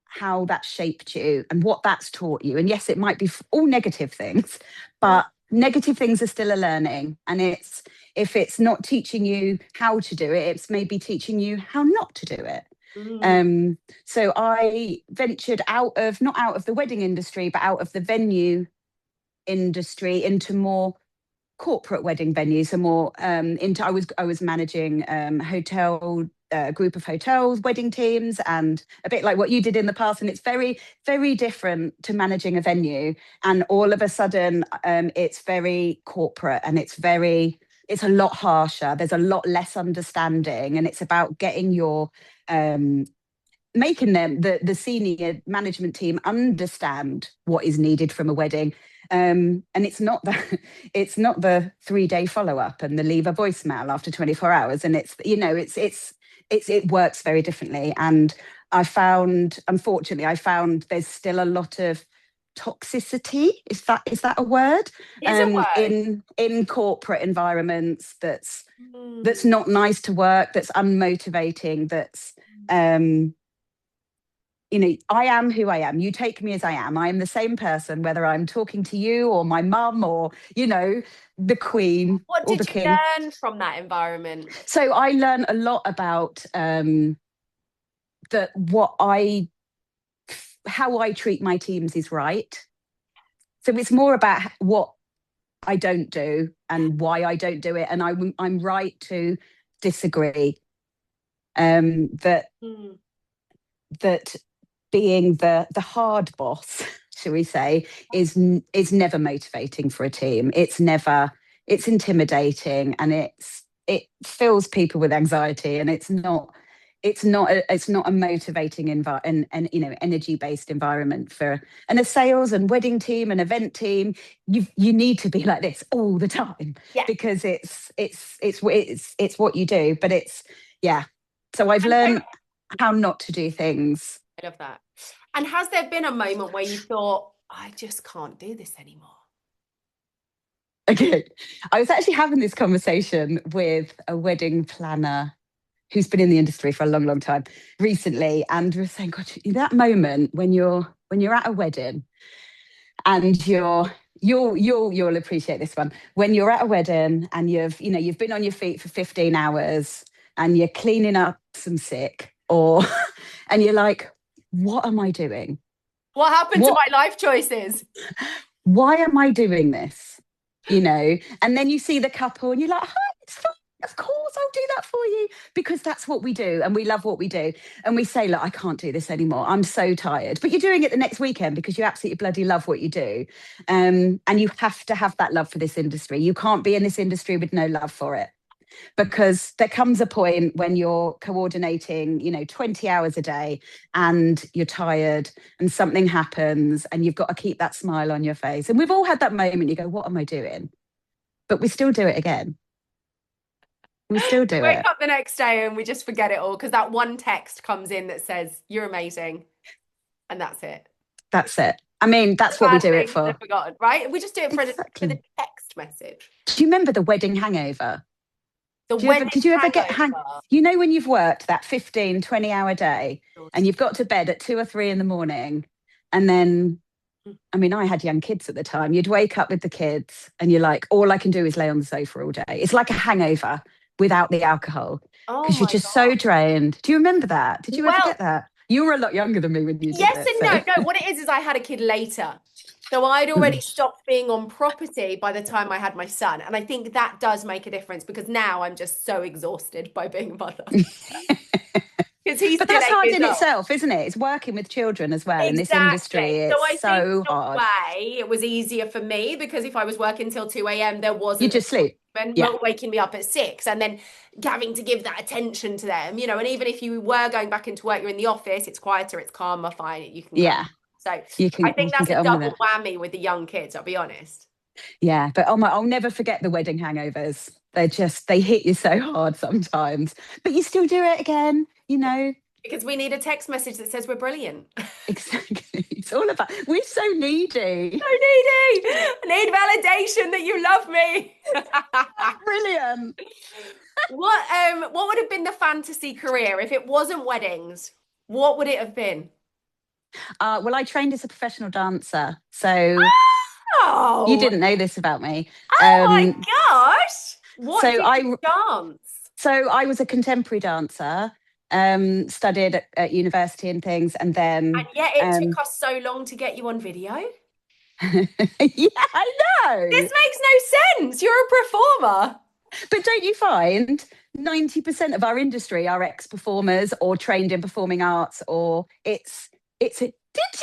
how that shaped you and what that's taught you. And yes, it might be all negative things,
mm,
but negative things are still a learning. And if it's not teaching you how to do it, it's maybe teaching you how not to do it.
mm,
Um, so I ventured not out of the wedding industry, but out of the venue industry into more corporate wedding venues. So more into I was managing hotel group of hotels, wedding teams, and a bit like what you did in the past. And it's very, very different to managing a venue. And all of a sudden, it's very corporate and it's a lot harsher. There's a lot less understanding, and it's about getting um, making the senior management team understand what is needed from a wedding. And it's not the 3-day follow-up and the leave a voicemail after 24 hours. And it works very differently. And unfortunately, I found there's still a lot of toxicity. Is that a word?
is a word.
In corporate environments, that's
Mm,
not nice to work, that's unmotivating, um I am who I am. You take me as I am. I am the same person, whether I'm talking to you or my mum or, the queen
what
or the
did you
king.
learn from that environment?
So I learn a lot about that how I treat my teams is right. So it's more about what I don't do and why I don't do it. And I'm right to disagree. That
Mm,
that being the hard boss, shall we say, is never motivating for a team. It's intimidating, and it fills people with anxiety, and it's not a motivating and energy based environment for a sales and wedding team and event team. You need to be like this all the time
yeah.
because it's what you do. But yeah. So I've
And so
learned how not to do things.
I love that. And has there been a moment where you thought, I just can't do this anymore?
Okay. I was actually having this conversation with a wedding planner who's been in the industry for a long, long time recently. And we were saying, God, that moment when you're at a wedding and you'll appreciate this one. When you're at a wedding and you've been on your feet for 15 hours and you're cleaning up some sick or and you're like, what am I doing?
What happened to
What
my life choices?
why am I doing this? and then you see the couple and you're like, hi, it's fine. Of course, I'll do that for you because that's what we do and we love what we do. And we say, look, I can't do this anymore. I'm so tired. But you're doing it the next weekend because you absolutely bloody love what you do. And you have to have that love for this industry. You can't be in this industry with no love for it because there comes a point when you're coordinating, 20 hours a day and you're tired and something happens and you've got to keep that smile on your face. And we've all had that moment. You go, what am I doing? But we still do it again. We still
We
do
wake
it.
up the next day and we just forget it all because that one text comes in that says, you're amazing. And that's it.
That's it. I mean,
The
that's what we
bad
do it
things are
for.
forgotten, right? We just do it for the
Exactly.
text message.
Do you remember the wedding hangover?
The
Do you ever,
wedding
did you ever get
hangover.
when you've worked that 15, 20-hour day and you've got to bed at 2 or 3 in the morning and then I mean, I had young kids at the time. You'd wake up with the kids and you're like, all I can do is lay on the sofa all day. It's like a hangover without the alcohol
Oh
because you're
my
just so
God.
drained. Do you remember that? Did you ever
Well,
get that? You were a lot younger than me when you did
yes
it.
and
So,
no. No, what it is I had a kid later. So I'd already stopped being on property by the time I had my son. And I think that does make a difference because now I'm just so exhausted by being a mother. Because he's
but
still
that's
eight
hard
years
in
old.
itself, isn't it? It's working with children as well in this industry.
Exactly. So
It's
I think
so
in a
hard.
way it was easier for me because if I was working till 2 a.m., there
You
wasn't
just sleep.
and
Yeah.
waking me up at 6 and then having to give that attention to them, and even if you were going back into work, you're in the office, it's quieter, it's calmer, fine, you can crack.
Yeah.
So I
You
think
can
that's
get
a
on with
double
it.
whammy with the young kids, I'll be honest.
Yeah, but I'll never forget the wedding hangovers. They hit you so hard sometimes, but you still do it again,
Because we need a text message that says we're brilliant.
Exactly. It's all about, we're so needy.
So needy. I need validation that you love me.
Brilliant.
What would have been the fantasy career if it wasn't weddings? What would it have been?
Well, I trained as a professional dancer. So you
Oh,
didn't know this about me.
oh my
Um,
gosh.
so
What did you
I,
dance?
so I was a contemporary dancer, studied at university and things. And
And
then,
yet it took
um,
us so long to get you on video.
yeah, I know.
This makes no sense. You're a performer.
But don't you find 90% of our industry are ex-performers or trained in performing arts or did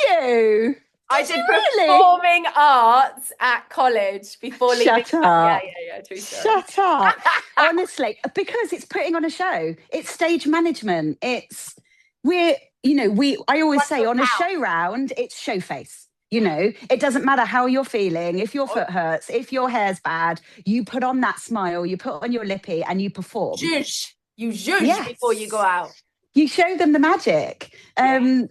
you?
I
Did
did
you really?
performing arts at college before leaving.
Shut
Yeah,
up.
yeah, yeah, true story.
Shut up. Honestly, because it's putting on a show. It's stage management. We're, I always
Front
say
of
on a
house.
show round, it's show face. It doesn't matter how you're feeling, if your foot hurts, if your hair's bad, you put on that smile, you put on your lippy and you perform.
Zhuzh. You zhuzh before you go
Yes.
out.
You show them the magic.
Yeah.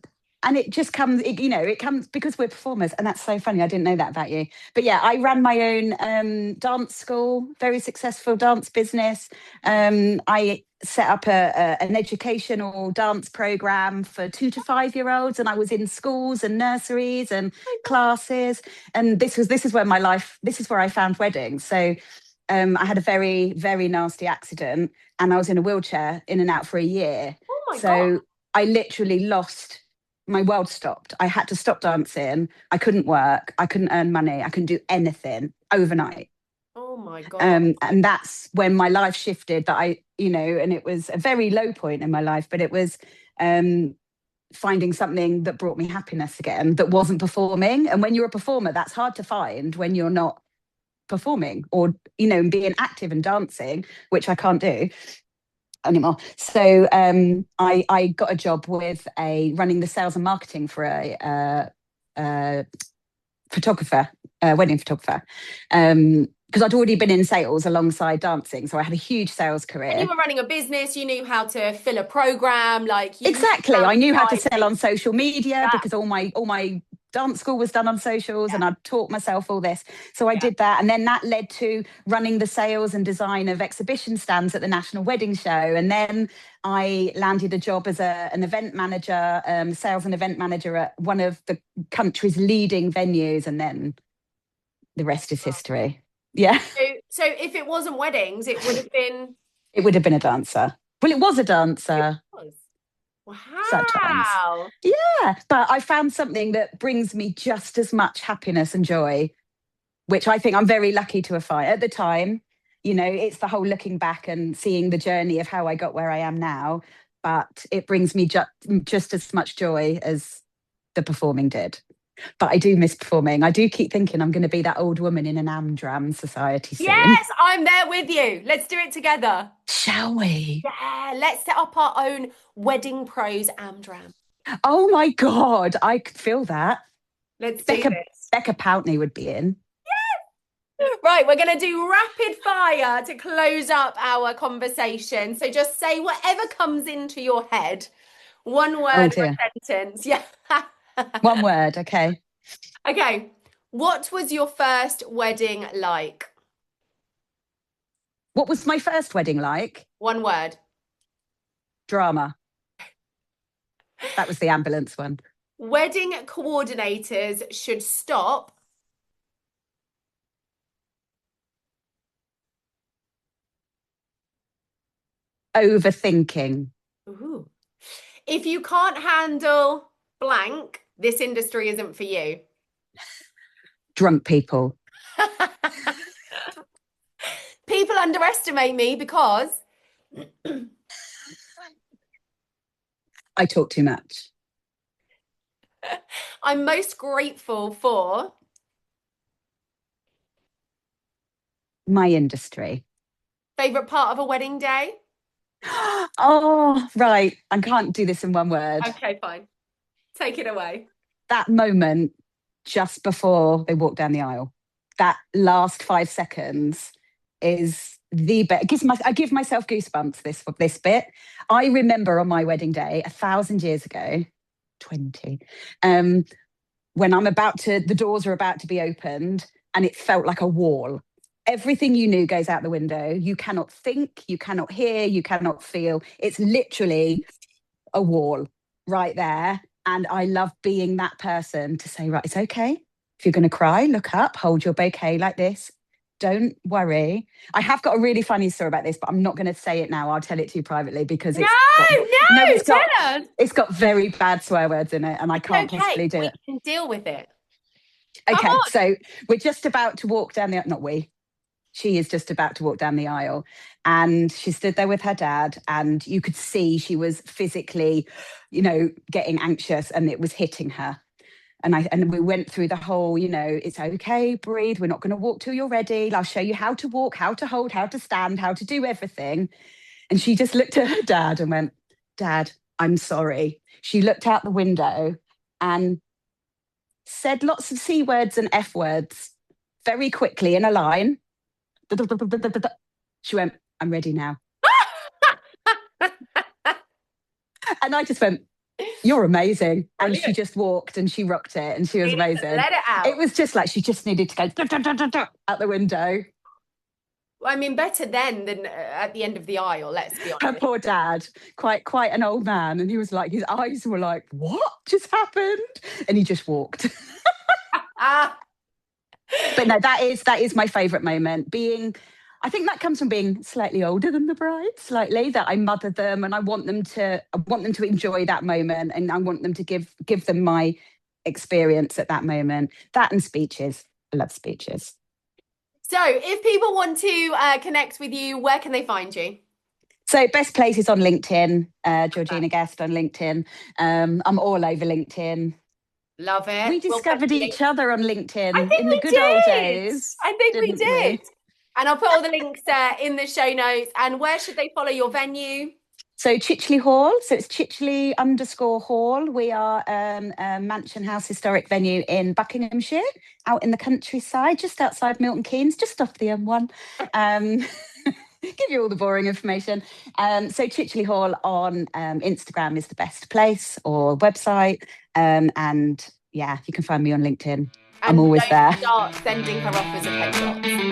And it just comes, it comes because we're performers. And that's so funny. I didn't know that about you. But yeah, I ran my own dance school, very successful dance business. I set up an educational dance program for 2 to 5 year olds. And I was in schools and nurseries and classes. And this is where this is where I found weddings. So I had a very, very nasty accident and I was in a wheelchair in and out for a year.
Oh my God.
So I literally lost, my world stopped. I had to stop dancing. I couldn't work. I couldn't earn money. I couldn't do anything overnight.
Oh my God.
And that's when my life shifted and it was a very low point in my life, but it was finding something that brought me happiness again, that wasn't performing. And when you're a performer, that's hard to find when you're not performing or being active and dancing, which I can't do anymore. So I got a job with running the sales and marketing for a photographer, a wedding photographer, because I'd already been in sales alongside dancing, so I had a huge sales
And you
career.
were running a business, you knew how to fill a program, like you knew
Exactly.
how
I
to
knew how to
guide
sell on
people.
social media
Yeah,
because all my dance school was done on socials
yeah,
and I'd taught myself all this. So I
yeah.
did that. And then that led to running the sales and design of exhibition stands at the National Wedding Show. And then I landed a job as an event manager, sales and event manager at one of the country's leading venues. And then the rest is history. Yeah,
So if it wasn't weddings, it would have been.
it would have been a dancer. Well, it was a
It
dancer.
was.
Sometimes.
Wow.
Yeah. But I found something that brings me just as much happiness and joy which I think I'm very lucky to have found at the time. You know, it's the whole looking back and seeing the journey of how I got where I am now. But it brings me just as much joy as the performing did. But I do miss performing. I do keep thinking I'm going to be that old woman in an Amdram society soon.
Yes, I'm there with you. Let's do it together.
Shall we?
Yeah, let's set up our own Wedding Pros Amdram.
Oh my God, I could feel that.
Let's do
Becca
this.
Becca Pountney would be in.
Right, we're going to do rapid fire to close up our conversation. So just say whatever comes into your head. One
Oh
word or
dear.
a sentence. Yeah.
One word, okay.
Okay. What was your first wedding like?
What was my first wedding like?
One word.
Drama. That was the ambulance one.
Wedding coordinators should stop.
Overthinking.
Ooh. If you can't handle blank, this industry isn't for you.
Drunk people.
People underestimate me because
I talk too much.
I'm most grateful for.
My industry.
Favorite part of a wedding day?
Oh, right. I can't do this in one word.
Okay, fine. Take it away.
That moment just before they walk down the aisle, that last 5 seconds is the best. I give myself goosebumps this bit. I remember on my wedding day 1,000 years ago, 20, when the doors are about to be opened, and it felt like a wall. Everything you knew goes out the window. You cannot think, you cannot hear, you cannot feel. It's literally a wall right there. And I love being that person to say, right, it's okay. If you're going to cry, look up, hold your bouquet like this. Don't worry. I have got a really funny story about this, but I'm not going to say it now. I'll tell it to you privately because
No,
no,
no, tell us.
it's got very bad swear words in it, and I can't
It's okay.
possibly do
We
it.
can deal with it. Come
Okay,
on.
so we're just about to walk down the, not we, she is just about to walk down the aisle, and she stood there with her dad, and you could see she was physically, getting anxious, and it was hitting her. And we went through the whole, it's okay, breathe. We're not going to walk till you're ready. I'll show you how to walk, how to hold, how to stand, how to do everything. And she just looked at her dad and went, Dad, I'm sorry. She looked out the window and said lots of C words and F words very quickly in a line. She went, I'm ready now. And I just went, you're amazing. And she just walked and she rocked it and she was amazing.
Let it out.
It was just like she just needed to go out the window.
I mean, better then than at the end of the aisle, let's be honest.
Her poor dad, quite an old man. And he was like, his eyes were like, what just happened? And he just walked. But no, that is my favourite moment. I think that comes from being slightly older than the bride, slightly, that I mother them and I want them to enjoy that moment, and I want them to give them my experience at that moment. That and speeches. I love speeches.
So if people want to connect with you, where can they find you?
So best place is on LinkedIn, Georgina Guest on LinkedIn. I'm all over LinkedIn.
Love it.
We discovered each other on LinkedIn in the good
did.
old days.
I think we did.
We?
And I'll put all the links in the show notes. And where should they follow your venue?
So Chicheley Hall, so it's Chicheley_Hall. We are a Mansion House historic venue in Buckinghamshire, out in the countryside, just outside Milton Keynes, just off the M1. Give you all the boring information. So Chicheley Hall on Instagram is the best place, or website. And yeah, you can find me on LinkedIn. I'm always there.
Start sending her offers of headshots.